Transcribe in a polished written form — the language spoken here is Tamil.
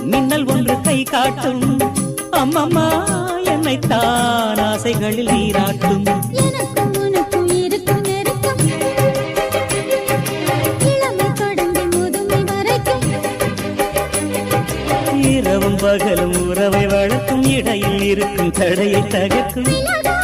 மின்னல் ஒன்று கை காட்டும் அம்மம்மா என்னைத்தான் ஆசைகளில் நீராட்டும் எனக்கும் உனக்கும் இருக்கும் நெருக்கம் இளமை தொடங்கி முதுமை வரைக்கும் இரவும் பகலும் உறவை வளர்க்கும் இடையில் இருக்கும் தடையை தகர்க்கும் நிலவா